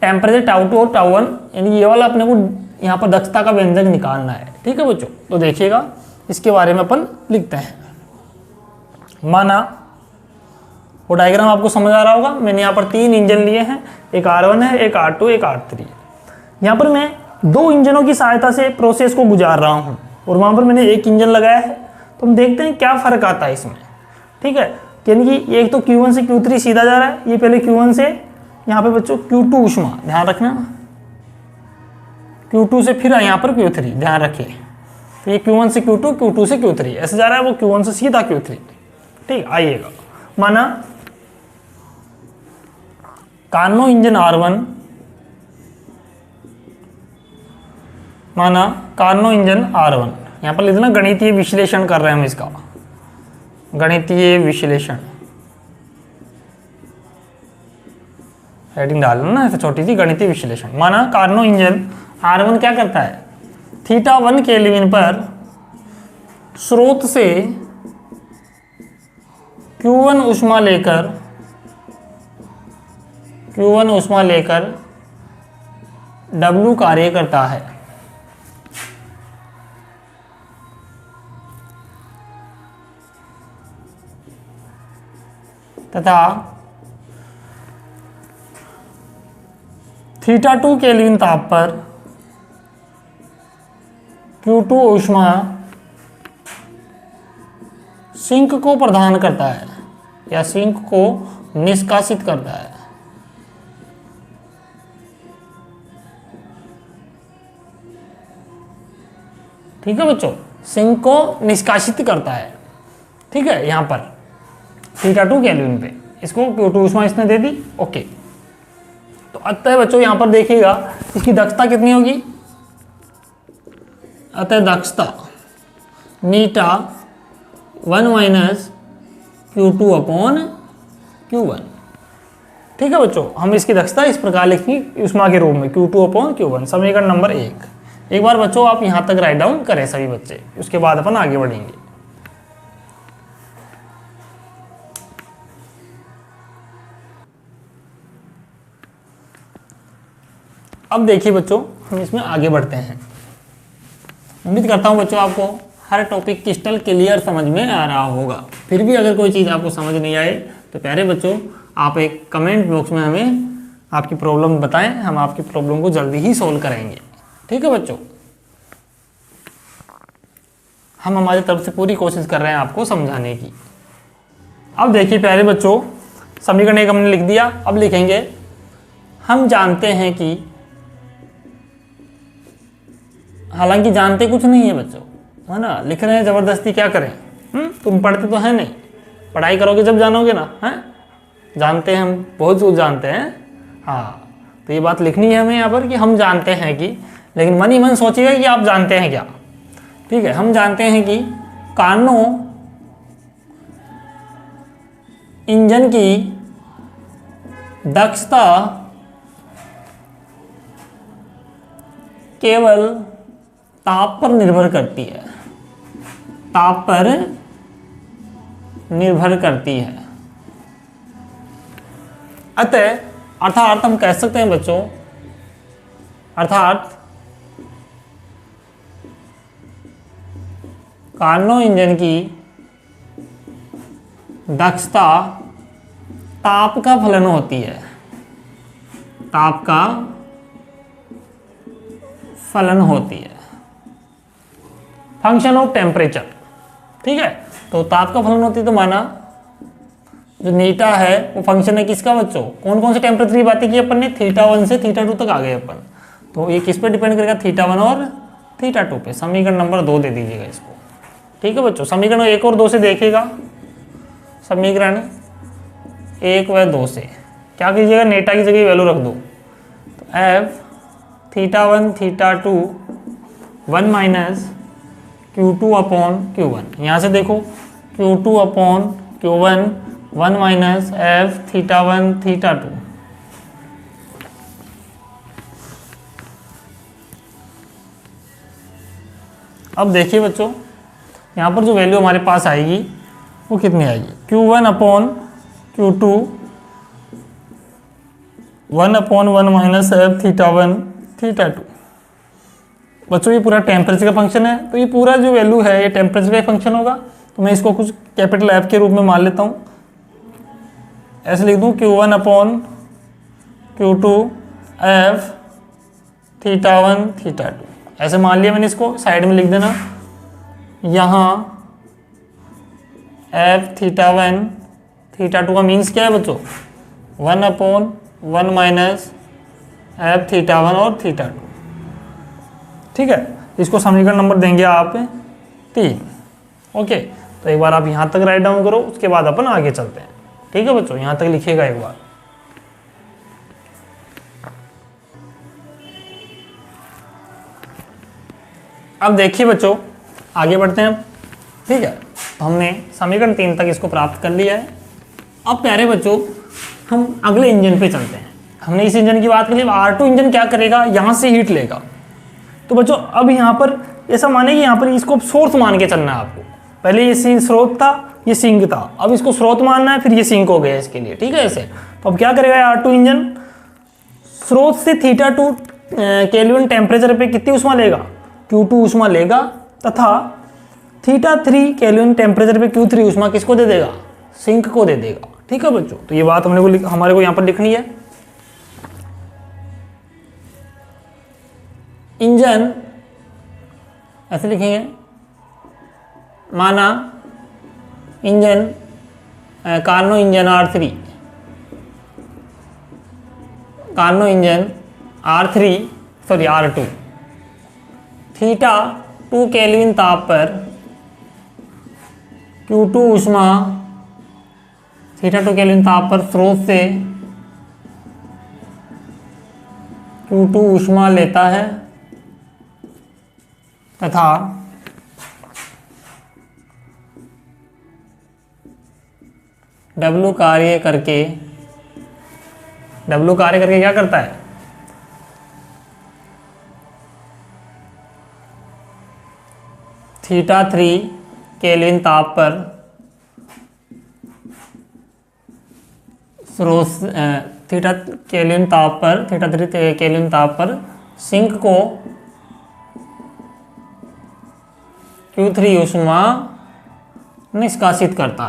टेम्परेचर τ2 और τ1, यानी ये वाला अपने को यहाँ पर दक्षता का व्यंजक निकालना है, ठीक है बच्चों। तो देखिएगा इसके बारे में अपन लिखते हैं। माना वो डायग्राम आपको समझ आ रहा होगा, मैंने यहाँ पर 3 इंजन लिए हैं, एक R1 है, एक R2, एक R3। यहाँ पर मैं 2 इंजनों की सहायता से प्रोसेस को गुजार रहा हूँ और वहाँ पर मैंने एक इंजन लगाया है। तो हम देखते हैं क्या फ़र्क आता है इसमें, ठीक है। यानी कि एक तो Q1 से Q3 सीधा जा रहा है, ये पहले Q1 से यहाँ पे बच्चों Q2 ऊष्मा, ध्यान रखना, Q2 से फिर यहाँ पर Q3, ध्यान रखिए। तो ये Q1 से Q2, Q2 से Q3 ऐसे जा रहा है, वो Q1 से सीधा Q3, ठीक, आइएगा, माना कार्नो इंजन R1, माना कार्नो इंजन R1, यहाँ पर लिखना गणितीय विश्लेषण कर रहे हैं हम इसका, गणितीय विश्लेषण, हेडिंग डालना ना ऐसे छोटी सी, गणितीय विश्लेषण। माना कार्नो इंजन R1 क्या करता है, θ1 केल्विन पर स्रोत से Q1 ऊष्मा लेकर W कार्य करता है, तथा θ2 केल्विन ताप पर Q2 ऊष्मा सिंक को प्रदान करता है या सिंक को निष्कासित करता है। ठीक है बच्चों, सिंक को निष्कासित करता है। ठीक है, यहां पर θ2 केल्विन पे इसको Q2 ऊष्मा इसने दे दी। ओके, तो अतः बच्चों यहां पर देखिएगा इसकी दक्षता कितनी होगी, अतः दक्षता η1 माइनस Q2 अपॉन Q1। ठीक है बच्चों, हम इसकी दक्षता इस प्रकार लिखेंगे ऊष्मा के रूप में Q2 अपॉन Q1, समीकरण नंबर 1। एक बार बच्चों आप यहां तक राइट डाउन करें सभी बच्चे, उसके बाद अपन आगे बढ़ेंगे। अब देखिए बच्चों, हम इसमें आगे बढ़ते हैं। उम्मीद करता हूं बच्चों आपको हर टॉपिक क्रिस्टल क्लियर समझ में आ रहा होगा। फिर भी अगर कोई चीज़ आपको समझ नहीं आए तो प्यारे बच्चों आप एक कमेंट बॉक्स में हमें आपकी प्रॉब्लम बताएं, हम आपकी प्रॉब्लम को जल्दी ही सॉल्व करेंगे। ठीक है बच्चों, हम हमारी तरफ से पूरी कोशिश कर रहे हैं आपको समझाने की। अब देखिए प्यारे बच्चों, समीकरण 1 हमने लिख दिया। अब लिखेंगे हम जानते हैं कि, हालांकि जानते कुछ नहीं है बच्चों, है ना, लिख रहे हैं जबरदस्ती, क्या करें। तुम पढ़ते तो है नहीं, पढ़ाई करोगे जब जानोगे ना। हैं, जानते हैं, हम बहुत कुछ जानते हैं। हाँ, तो ये बात लिखनी है हमें यहाँ पर कि हम जानते हैं कि, लेकिन मन ही मन सोचिएगा कि आप जानते हैं क्या। ठीक है, हम जानते हैं कि कार्नो इंजन की दक्षता केवल ताप पर निर्भर करती है, ताप पर निर्भर करती है। अतः अर्थात हम कह सकते हैं बच्चों, अर्थात कार्नो इंजन की दक्षता ताप का फलन होती है, ताप का फलन होती है, फंक्शन ऑफ टेम्परेचर। ठीक है, तो ताप का फलन होती है, तो माना जो नीटा है वो फंक्शन है किसका बच्चों, कौन कौन से टेम्परेचर की बातें की अपन ने, θ1 से θ2 तक आ गए अपन। तो ये किस पे डिपेंड करेगा, θ1 और θ2 पे। समीकरण नंबर 2 दे दीजिएगा इसको। ठीक है बच्चों, समीकरण 1 और 2 से देखिएगा, समीकरण 1 व 2 से क्या कीजिएगा, नेटा की जगह वैल्यू रख दो। तो f θ1 θ2 1 minus Q2 upon Q1, यहाँ से देखो Q2 upon Q1 1 minus f θ1 θ2। अब देखिए बच्चों, यहाँ पर जो वैल्यू हमारे पास आएगी वो कितनी आएगी, Q1 upon Q2 1 upon 1 minus f θ1 θ2। बच्चों ये पूरा टेम्परेचर का फंक्शन है, तो ये पूरा जो वैल्यू है ये टेम्परेचर का फंक्शन होगा। तो मैं इसको कुछ कैपिटल F के रूप में मान लेता हूँ, ऐसे लिख दूँ Q1 अपॉन Q2 f θ1 θ2, ऐसे मान लिया मैंने। इसको साइड में लिख देना, यहाँ f θ1 θ2 का मीन्स क्या है बच्चों, 1 अपॉन 1 माइनस f θ1 और θ2। ठीक है, इसको समीकरण नंबर देंगे आप 3। ओके, तो एक बार आप यहाँ तक राइट डाउन करो, उसके बाद अपन आगे चलते हैं। ठीक है बच्चों, यहाँ तक लिखिएगा एक बार। अब देखिए बच्चों, आगे बढ़ते हैं। ठीक है, तो हमने समीकरण 3 तक इसको प्राप्त कर लिया है। अब प्यारे बच्चों, हम अगले इंजन पे चलते हैं। हमने इस इंजन की बात कर ली। R2 इंजन क्या करेगा, यहाँ से हीट लेगा। तो बच्चों अब यहाँ पर ऐसा माने कि यहाँ पर इसको सोर्स मान के चलना है आपको। पहले ये स्रोत था, ये सिंक था, अब इसको स्रोत मानना है, फिर ये सिंक हो गया इसके लिए। ठीक है ऐसे। तो अब क्या करेगा R2 इंजन, स्रोत से θ2 केल्विन टेम्परेचर पे कितनी ऊष्मा लेगा, Q2 ऊष्मा लेगा, तथा θ3 केल्विन टेम्परेचर पे Q3 ऊष्मा किसको दे देगा, सिंक को दे देगा। ठीक है बच्चों, तो ये बात हमारे को यहाँ पर लिखनी है। इंजन ऐसे लिखेंगे, माना engine Carnot engine R3, Carnot engine R2 θ2 kelvin ताप पर Q2 ऊष्मा, θ2 केल्विन ताप पर स्रोत से Q2 ऊष्मा लेता है तथा W कार्य करके क्या करता है, θ3 केल्विन ताप पर θ3 केल्विन ताप पर सिंक को Q3 ऊष्मा निष्कासित करता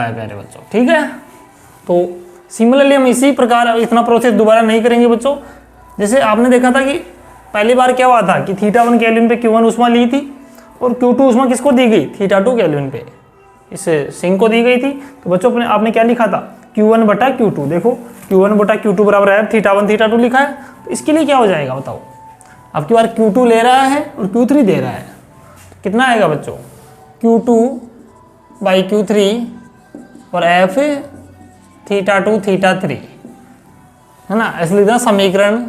है, प्यारे बच्चों। ठीक है, तो सिमिलरली हम इसी प्रकार इतना प्रोसेस दोबारा नहीं करेंगे बच्चों। जैसे आपने देखा था कि पहली बार क्या हुआ था कि θ1 केल्विन पे Q1 ऊष्मा ली थी और Q2 ऊष्मा किसको दी गई, θ2 केल्विन पे इस सिंक को दी गई थी। तो बच्चों आपने क्या लिखा था, Q1 बटा Q2। देखो Q1 बटा Q2 बराबर है θ1 θ2 लिखा है। तो इसके लिए क्या हो जाएगा बताओ, अब की बार Q2 ले रहा है और Q3 दे रहा है, तो कितना आएगा बच्चों, Q2 बाई Q3 और F θ2 θ3, है ना। ऐसे लिखना समीकरण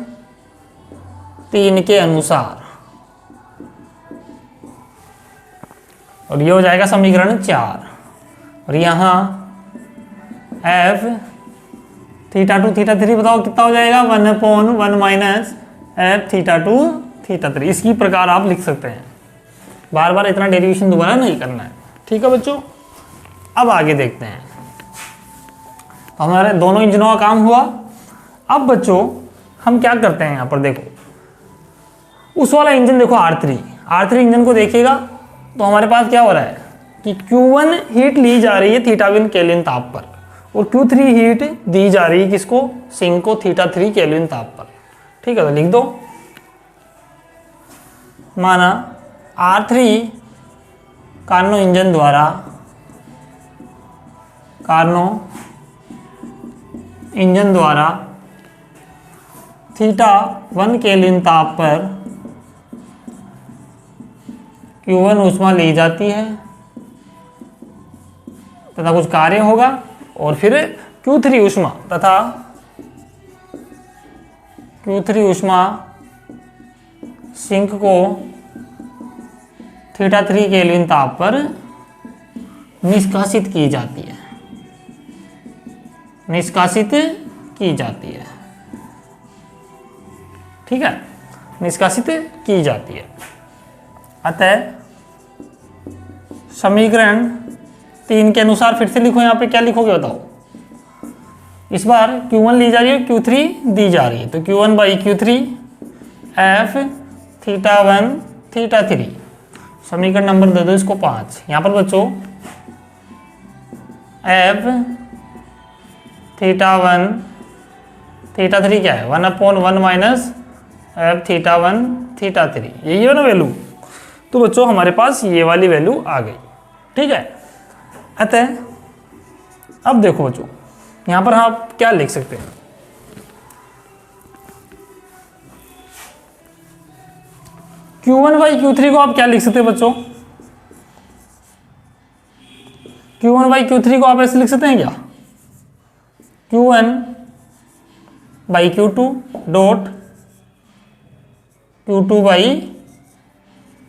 3 के अनुसार, और ये हो जाएगा समीकरण 4। और यहाँ F θ2 θ3 बताओ कितना हो जाएगा, 1/1 माइनस F θ2 θ3। इसकी प्रकार आप लिख सकते हैं, बार बार इतना डेरिवेशन दोबारा नहीं करना है। ठीक है बच्चों, अब आगे देखते हैं। तो हमारे दोनों इंजनों का काम हुआ। अब बच्चों हम क्या करते हैं, यहाँ पर देखो उस वाला इंजन देखो R3 इंजन को देखिएगा, तो हमारे पास क्या हो रहा है कि Q1 हीट ली जा रही है θ1 केल्विन ताप पर, और Q3 हीट दी जा रही है किसको, सिंक को θ3 केल्विन ताप पर। ठीक है, तो लिख दो, माना R3 कार्नो इंजन द्वारा θ1 केल्विन ताप पर Q1 ऊष्मा ली जाती है तथा कुछ कार्य होगा, और फिर Q3 ऊष्मा सिंक को θ3 केल्विन ताप पर निष्कासित की जाती है, ठीक है, निष्कासित की जाती है। अतः समीकरण 3 के अनुसार फिर से लिखो, यहाँ पे क्या लिखोगे बताओ। इस बार Q1 ली जा रही है, Q3 दी जा रही है, तो Q1 बाई Q3 F θ1 θ3। समीकरण नंबर दे दो इसको 5। यहाँ पर बच्चों F θ1 θ3 क्या है, 1/1 माइनस F θ1 θ3, यही है ना वैल्यू। तो बच्चों हमारे पास ये वाली वैल्यू आ गई। ठीक है, अतः अब देखो बच्चों यहाँ पर आप क्या लिख सकते हैं, Q1 बाई Q3 को आप क्या लिख सकते हैं बच्चों? Q1 बाई Q3 को आप ऐसे लिख सकते हैं क्या? Q1 by Q2 dot Q2 by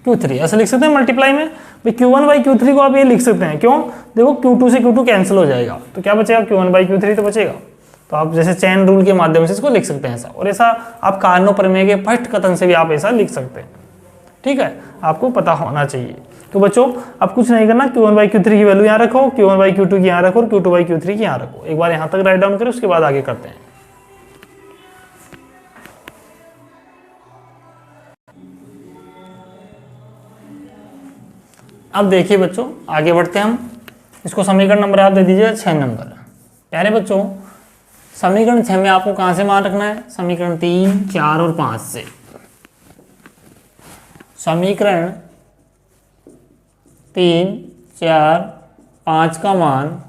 Q3 ऐसे लिख सकते हैं मल्टीप्लाई में। भाई Q1 बाई Q3 को आप ये लिख सकते हैं, क्यों? देखो Q2 से Q2 कैंसिल हो जाएगा, तो क्या बचेगा? Q1 बाई Q3 तो बचेगा। तो आप जैसे चैन रूल के माध्यम से इसको लिख सकते हैं ऐसा, और ऐसा आप कारणों प्रमेय के फर्स्ट कथन से भी आप ऐसा लिख सकते हैं। ठीक है, आपको पता होना चाहिए। तो बच्चों अब कुछ नहीं करना, Q1 बाई Q3 की वैल्यू यहाँ रखो, Q1 बाई Q2 की यहाँ रखो और Q2 बाई Q3 की यहाँ रखो। एक बार यहाँ तक राइट डाउन करें, उसके बाद आगे करते हैं। अब देखिए बच्चों, आगे बढ़ते हैं हम। इसको समीकरण नंबर आप दे दीजिए 6 नंबर। प्यारे बच्चों, समीकरण 6 में आपको कहाँ से मान रखना है? समीकरण 3, 4 और 5 से। समीकरण 3, 4, 5 का मान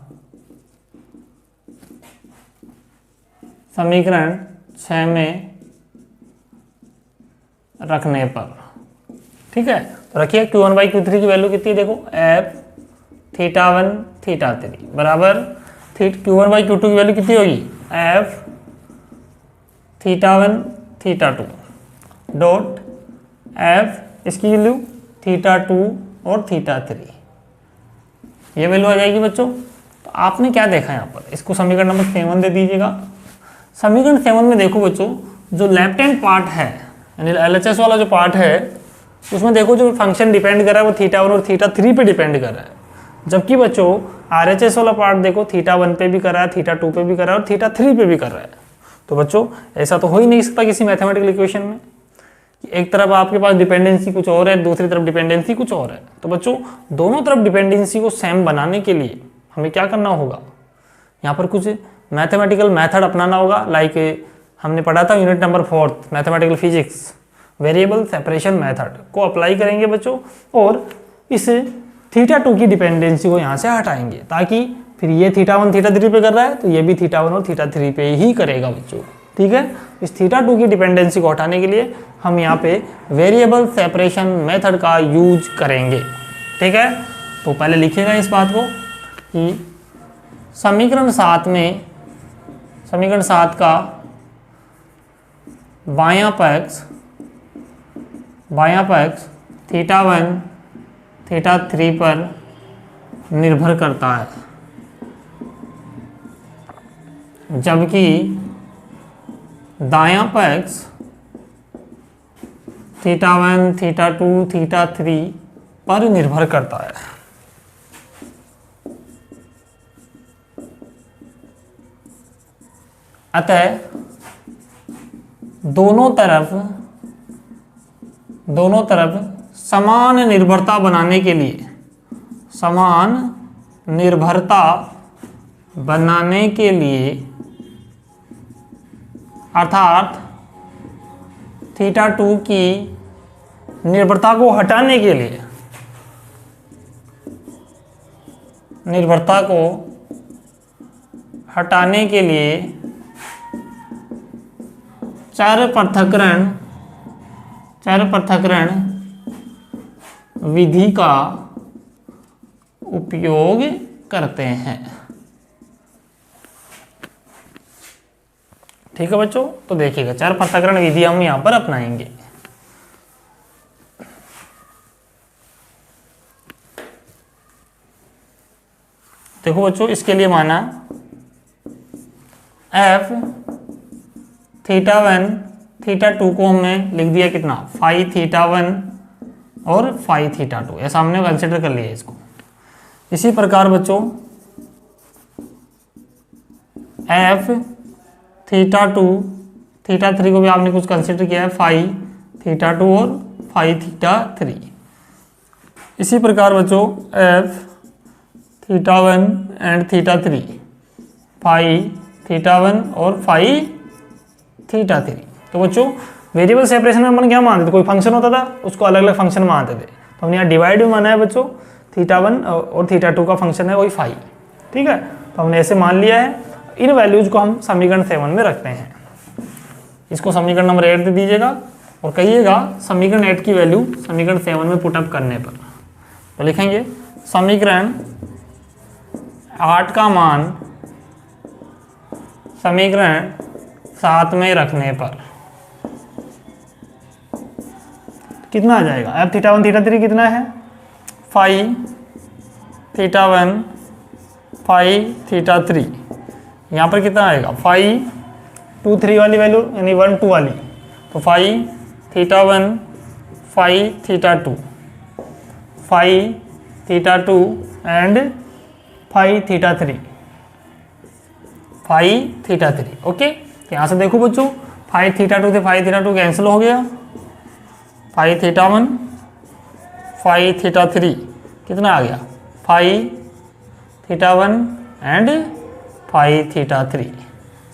समीकरण 6 में रखने पर, ठीक है, तो रखिए Q1 बाई Q3 की वैल्यू कितनी है? देखो F θ1 θ3 बराबर Q1 बाई Q2 की वैल्यू कितनी होगी? F θ1 θ2 डॉट F इसकी वैल्यू θ2 और θ3, ये वैल्यू आ जाएगी बच्चों। तो आपने क्या देखा यहाँ पर? इसको समीकरण नंबर 7 दे दीजिएगा। समीकरण 7 में देखो बच्चों, जो लेफ्ट हैंड पार्ट है यानी LHS वाला जो पार्ट है, उसमें देखो जो फंक्शन डिपेंड कर रहा है वो θ1 और θ3 पे डिपेंड कर रहा है। जबकि बच्चों RHS वाला पार्ट देखो θ1 पे भी कर रहा है, θ2 पे भी कर रहा है और θ3 पे भी कर रहा है। तो बच्चों ऐसा तो हो ही नहीं सकता किसी मैथमेटिकल इक्वेशन में, एक तरफ आपके पास डिपेंडेंसी कुछ और है, दूसरी तरफ डिपेंडेंसी कुछ और है। तो बच्चों दोनों तरफ डिपेंडेंसी को सेम बनाने के लिए हमें क्या करना होगा? यहाँ पर कुछ मैथमेटिकल मेथड अपनाना होगा। लाइक हमने पढ़ा था unit number 4 mathematical physics, variable separation method को अप्लाई करेंगे बच्चों, और इस θ2 की डिपेंडेंसी को यहाँ से हटाएंगे, ताकि फिर ये θ1 θ3 पे कर रहा है तो ये भी θ1 और θ3 पे ही करेगा बच्चों। ठीक है, इस θ2 की डिपेंडेंसी को हटाने के लिए हम यहाँ पे वेरिएबल सेपरेशन मेथड का यूज करेंगे। ठीक है, तो पहले लिखिएगा इस बात को कि समीकरण 7 में, समीकरण 7 का बायां पक्ष θ1 θ3 पर निर्भर करता है, जबकि दायां पक्ष θ1 θ2 θ3 पर निर्भर करता है। अतः दोनों तरफ समान निर्भरता बनाने के लिए, समान निर्भरता बनाने के लिए अर्थात θ2 की निर्भरता को हटाने के लिए, निर्भरता को हटाने के लिए चर पृथक्करण विधि का उपयोग करते हैं। ठीक है बच्चों, तो देखिएगा चर पृथक्करण विधि हम यहाँ पर अपनाएंगे। देखो बच्चों, इसके लिए माना F θ1 θ2 को हमने लिख दिया कितना, फाई θ1 और फाई θ2, ऐसा हमने कंसिडर कर लिया इसको। इसी प्रकार बच्चों F θ2 θ3 को भी आपने कुछ कंसिडर किया है, फाई θ2 और फाई θ3। इसी प्रकार बच्चों F θ1 एंड θ3, फाई θ1 और फाई θ3। तो बच्चों वेरिएबल सेपरेशन में अपन क्या मानते थे? कोई फंक्शन होता था उसको अलग अलग फंक्शन मानते थे, तो हमने यहाँ डिवाइड भी माना है बच्चों, θ1 और θ2 का फंक्शन है वही फाई। ठीक है, तो हमने ऐसे मान लिया है। इन वैल्यूज को हम समीकरण 7 में रखते हैं। इसको समीकरण नंबर 8 दे दीजिएगा। और कहिएगा समीकरण 8 की वैल्यू समीकरण 7 में पुटअप करने पर। तो लिखेंगे समीकरण 8 का मान समीकरण 7 में रखने पर कितना आ जाएगा। अब θ1 θ3 कितना है, फाइव θ1 फाइव θ3, यहाँ पर कितना आएगा 5 2 3 वाली वैल्यू यानी 1 2 वाली, तो 5 θ1 5 θ2 5 θ2 एंड 5 θ3 5 θ3। ओके, यहाँ से देखो बच्चों 5 θ2 से 5 θ2 कैंसिल हो गया, 5 θ1 5 θ3 कितना आ गया 5 θ1 एंड 5 θ3,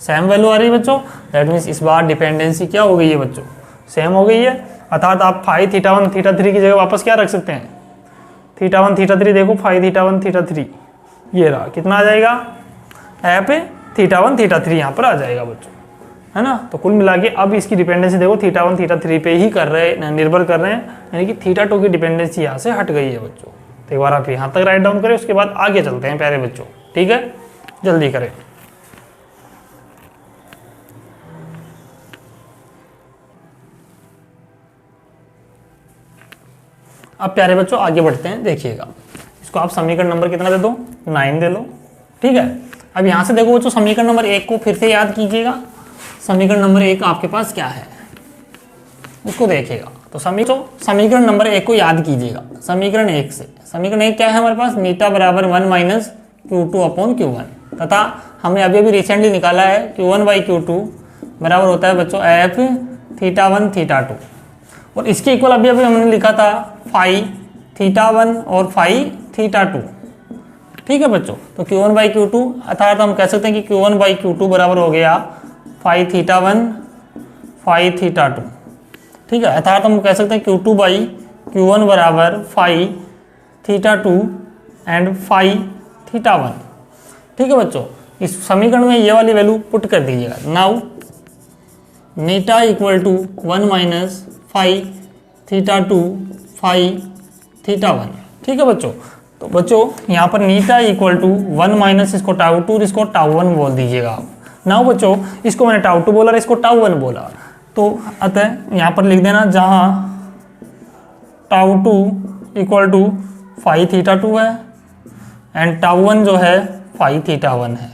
सेम वैल्यू आ रही है बच्चों। दैट मीन्स इस बार डिपेंडेंसी क्या हो गई है बच्चों, सेम हो गई है। अर्थात आप 5 θ1 θ3 की जगह वापस क्या रख सकते हैं, θ1 θ3 देखो 5 θ1 θ3 ये रहा, कितना आ जाएगा यहाँ पे θ1 θ3 यहाँ पर आ जाएगा बच्चों, है ना। तो कुल मिला के अब इसकी डिपेंडेंसी देखो θ1 θ3 पे ही कर रहे हैं, निर्भर कर रहे हैं, यानी कि θ2 की डिपेंडेंसी यहाँ से हट गई है बच्चों। तो एक बार आप यहाँ तक राइट डाउन करें, उसके बाद आगे चलते हैं प्यारे बच्चों, ठीक है, जल्दी करें। अब प्यारे बच्चों आगे बढ़ते हैं, देखिएगा इसको आप समीकरण नंबर कितना दे दो 9 दे लो, ठीक है। अब यहाँ से देखो बच्चों समीकरण नंबर 1 को फिर से याद कीजिएगा। समीकरण नंबर 1 आपके पास क्या है उसको देखिएगा। तो समीकरण नंबर 1 को याद कीजिएगा। समीकरण 1 से समीकरण 1 क्या है हमारे पास, नीटा बराबर 1 माइनस Q2 अपॉन Q1, तथा हमने अभी अभी रिसेंटली निकाला है Q1 बाई Q2 बराबर होता है बच्चों F θ1 θ2, और इसके इक्वल अभी अभी हमने लिखा था फाइव θ1 और फाइव θ2, ठीक है बच्चों। तो Q1 बाई Q2 अर्थात हम कह सकते हैं कि Q1 बाई Q2 बराबर हो गया 5 θ1 5 θ2, ठीक है। अर्थात हम कह सकते हैं Q2 बाई Q1 बराबर 5 θ2 एंड 5 θ1, ठीक है बच्चों। इस समीकरण में ये वाली वैल्यू पुट कर दीजिएगा। Now eta equal to 1 minus 5 θ2 5 θ1, ठीक है बच्चों। तो बच्चों यहाँ पर नीटा इक्वल टू 1 माइनस इसको τ2 इसको τ1 बोल दीजिएगा आप। नाउ बच्चों इसको मैंने τ2 बोला और इसको τ1 बोला, तो अतः यहाँ पर लिख देना जहाँ τ2 इक्वल टू 5 θ2 है एंड τ1 जो है 5 θ1 है,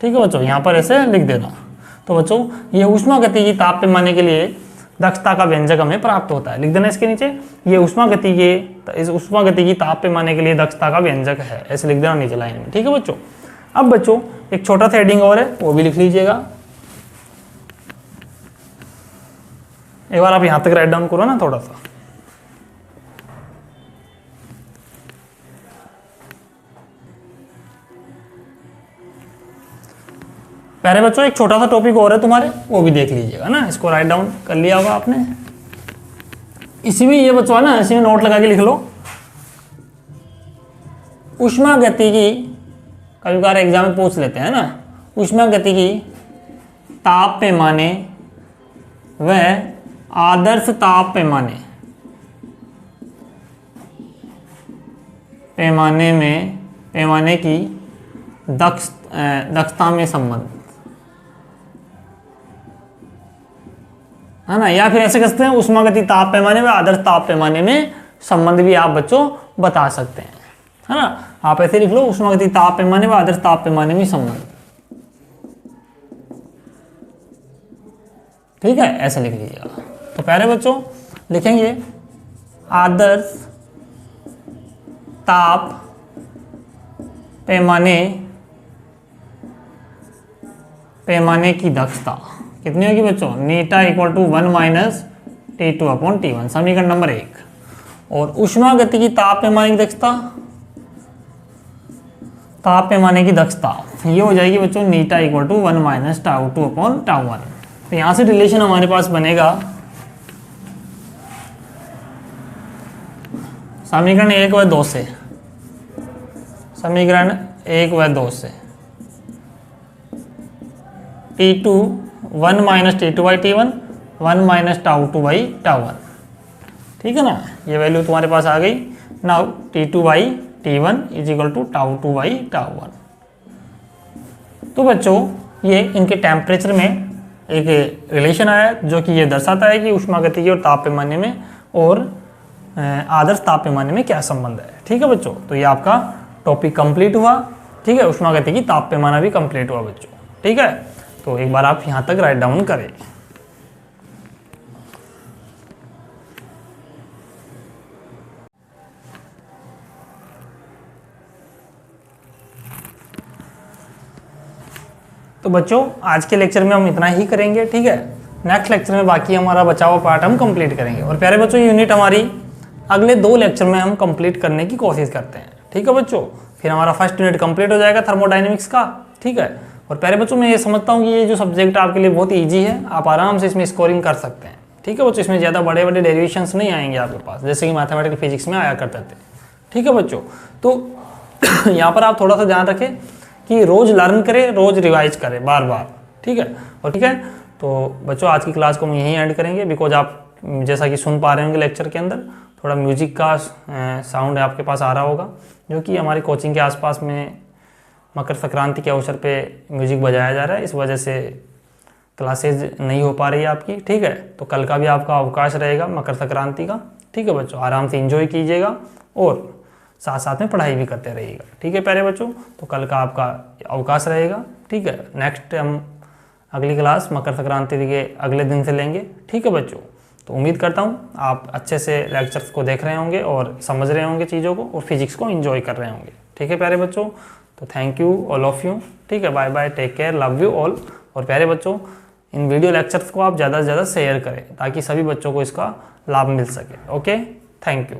ठीक है बच्चों, यहाँ पर ऐसे लिख देना। तो बच्चों ये ऊष्मागतिकी ताप पैमाने के लिए दक्षता का व्यंजक हमें प्राप्त होता है, लिख देना इसके नीचे, ये इस ऊष्मागतिकी ताप पैमाने के लिए दक्षता का व्यंजक है, ऐसे लिख देना नीचे लाइन में, ठीक है बच्चों। अब बच्चों एक छोटा सा हेडिंग और है वो भी लिख लीजिएगा। एक बार आप यहां तक राइट डाउन करो ना थोड़ा सा। प्यारे बच्चों एक छोटा सा टॉपिक और है तुम्हारे, वो भी देख लीजिएगा ना, इसको राइट डाउन कर लिया होगा आपने। इसी में ये बच्चों है ना, इसी में नोट लगा के लिख लो। ऊष्मागतिकी कभी बार एग्जाम में पूछ लेते हैं ना, ऊष्मागतिकी ताप पैमाने व आदर्श ताप पैमाने की दक्षता में संबंध है ना, या फिर ऐसे कह सकते हैं ऊष्मागतिकी ताप पैमाने व आदर्श ताप पैमाने में संबंध भी आप बच्चों बता सकते हैं, है ना। आप ऐसे लिख लो ऊष्मागतिकी ताप पैमाने व आदर्श ताप पैमाने में संबंध, ठीक है, ऐसे लिख लीजिएगा। तो प्यारे बच्चों लिखेंगे आदर्श ताप पैमाने की दक्षता कितनी होगी बच्चों, eta equal to 1 minus T2 upon T1, समीकरण नंबर 1। और ऊष्मागतिकी ताप पैमाने की दक्षता ये हो जाएगी बच्चों eta equal to 1 minus τ2 upon τ1। तो यहाँ से रिलेशन हमारे पास बनेगा समीकरण 1 व 2 से, समीकरण 1 व 2 से T2 1 minus T2 by T1 1 minus tau two by tau 1, ठीक है ना, ये वैल्यू तुम्हारे पास आ गई। Now T2 by T1 is equal to tau two by tau 1। तो बच्चों ये इनके टेम्परेचर में एक रिलेशन आया जो कि ये दर्शाता है कि ऊष्मागतिकी और ताप पैमाने में और आदर्श ताप पैमाने में क्या संबंध है। ठीक है बच्चों, तो ये आपका टॉपिक कंप्लीट हुआ। ठीक है, ऊष्मागतिकी ताप पैमाना भी कंप्लीट हुआ बच्चों। ठीक है, तो एक बार आप यहाँ तक राइट डाउन करें। तो बच्चों आज के लेक्चर में हम इतना ही करेंगे। ठीक है, नेक्स्ट लेक्चर में बाकी हमारा बचा हुआ पार्ट हम कंप्लीट करेंगे। और प्यारे बच्चों यूनिट हमारी अगले 2 लेक्चर में हम कंप्लीट करने की कोशिश करते हैं। ठीक है बच्चों, फिर हमारा फर्स्ट यूनिट कंप्लीट हो जाएगा थर्मोडाइनमिक्स का। ठीक है, और प्यारे बच्चों मैं ये समझता हूँ कि ये जो सब्जेक्ट आपके लिए बहुत ईजी है, आप आराम से इसमें स्कोरिंग कर सकते हैं। ठीक है बच्चों, इसमें ज़्यादा बड़े बड़े डेरिवेशंस नहीं आएंगे आपके पास, जैसे कि मैथमेटिकल फिजिक्स में आया करते थे। ठीक है बच्चों, तो यहाँ पर आप थोड़ा सा ध्यान रखें कि रोज़ लर्न करें, रोज़ रिवाइज करें बार बार। ठीक है, और ठीक है, तो बच्चों आज की क्लास को हम यहीं एंड करेंगे, बिकॉज आप जैसा कि सुन पा रहे होंगे लेक्चर के अंदर थोड़ा म्यूजिक का साउंड आपके पास आ रहा होगा, जो कि हमारी कोचिंग के आसपास में मकर संक्रांति के अवसर पे म्यूजिक बजाया जा रहा है, इस वजह से क्लासेज नहीं हो पा रही है आपकी। ठीक है, तो कल का भी आपका अवकाश रहेगा मकर संक्रांति का। ठीक है बच्चों, आराम से एंजॉय कीजिएगा और साथ साथ में पढ़ाई भी करते रहिएगा। ठीक है प्यारे बच्चों, तो कल का आपका अवकाश रहेगा। ठीक है, नेक्स्ट हम अगली क्लास मकर संक्रांति के अगले दिन से लेंगे। ठीक है बच्चों, तो उम्मीद करता हूँ आप अच्छे से लेक्चर्स को देख रहे होंगे और समझ रहे होंगे चीज़ों को और फिजिक्स को एंजॉय कर रहे होंगे। ठीक है प्यारे बच्चों, तो thank you all of you. ठीक है, bye bye, take care, love you all. और प्यारे बच्चों इन वीडियो लेक्चर्स को आप ज़्यादा से ज़्यादा शेयर करें ताकि सभी बच्चों को इसका लाभ मिल सके। Okay, thank you.